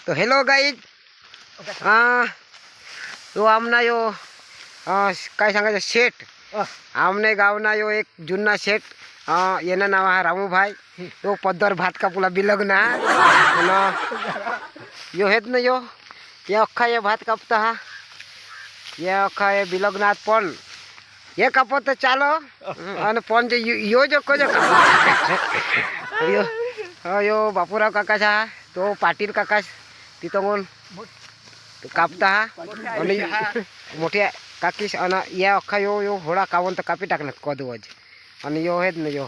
तो hello guys यो आमना यो काय सांगायचं शेठ आमने गावना यो एक जुना शेठ येना नाव हा रामूभाई यो पद्धर भात कापूला बिलगना यो हेत ना यो ये अख्खा ये भात कापता हा ये अख्खा ये बिलगनात पण ये कापत तर चालो आणि पण जे यो जो को जो यो यो बापूराव काकाचा तो पाटील काका तिथं तो कापता हा आणि मोठ्या काकीस आणि या अख्खा यो यो होडा कावून तर कापी टाकणार कदवज आणि यो हेत ना यो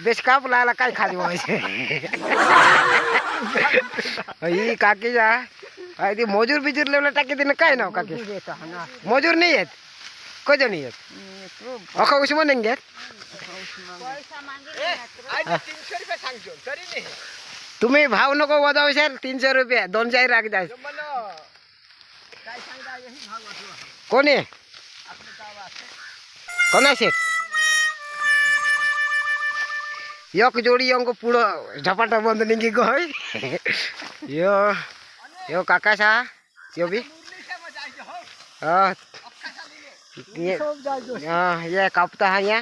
बेस कापला आला काय खाली व्हायचे ही काकीचा ती मजूर बिजूर लेवला टाकी तिने काय नाव काकी मजूर नाही येत कधी नाही येत अख्खा उस्मान नाही घेत तुम्ही भाव नको वदावशाल 300 रुपये 200 राख द्या कोणी कोणा शेठ एक जोडी अंक पुढं झपाटा बंद निघी गय यो यो काका सा यो भी ये कापता है या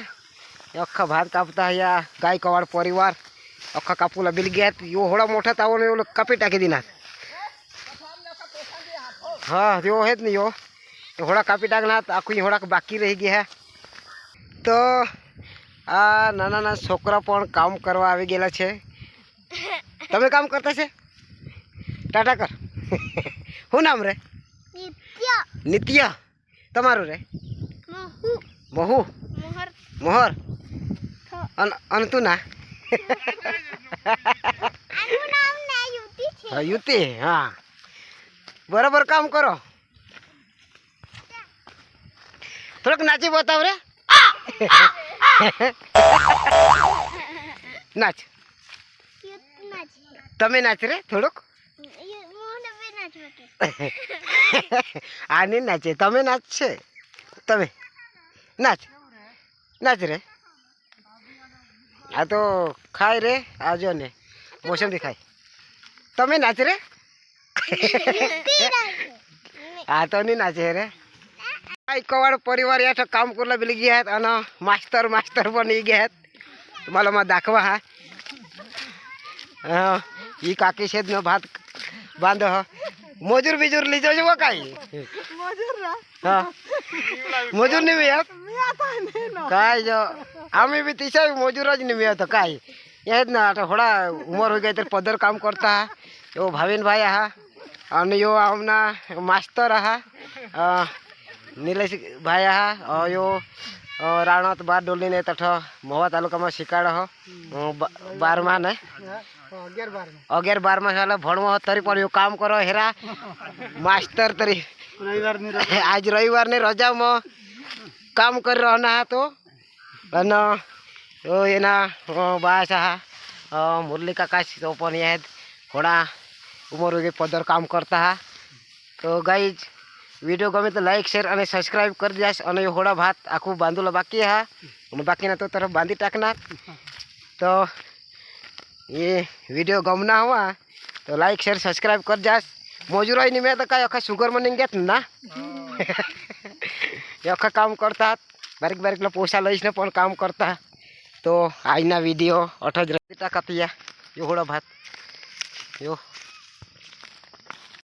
अख्खा भात कापता है या गाय कवाड परिवार अख्खा कापूला बिल घेत यो होडा मोठा तावून एवढं कापी टाकी दिनात हाँ यो हेत नहीं यो होड़ा कापी टाकना आखू होड़ा बाकी रही गया है तो आ नाना ना छोकरा पण काम करवा આવી ગયેલા છે તમે કામ કરતા છે ટાટા કર શું નામ રે નિત્ય નિત્ય તમારું રે મોહુ મોહુ મોહર મોહર અન તું ના આનું નામ ના યુતિ છે યુતિ હા बराबर काम करो थोड़क नाची बताओ रे नाच तमे नाच रे थोड़क आनी नाचे तमे नाच छे तमे नाच नाच रे आ तो खाय रे आजो ने मौसम दिखाय तमे नाच रे हाँ तो नहीं नाचे रे कवाड परिवार या काम करला बिल गया आणि मास्तर मास्तर पण गया तुम्हाला मग दाखवा हा ही काकी शेत न भात बांध मजूर बिजूर लिजो जो काय मजूर नहीं मिळत काय जो आम्ही बी तिसा मजूरच नहीं मिळत काय येत ना आता थोडा उमर हो गई तर पदर काम करता यो भाविन भाई हा आणि यो आमना मास्तर हा निलेश भाई हा यो राणात बार डोली ने तठ महुआ तालुका में शिकाड़ हो 12 ने 11-12 साल भणवा तरी पण यो काम करो हेरा मास्तर तरी आज रविवार ने रजा में काम कर रहना हा तो अन यो एना बास हा मुरली काका तो पण ये थोड़ा उमर हो गई पदर काम करता है तो गाइज वीडियो गमे तो लाइक शेयर और सब्सक्राइब कर दिया और ये होड़ा भात आखू बांधूला बाकी है बाकी ना तो तरफ बांधी टाकना तो ये वीडियो गमना हुआ तो लाइक शेयर सब्सक्राइब कर जा मजूर नहीं मैं तो क्या अखा शुगर में नहीं घेत ना ये अखा काम करता बारीक बारीक पैसा लईस पण काम करता तो आजना वीडियो 18 टाका पिया ये होड़ा भात यो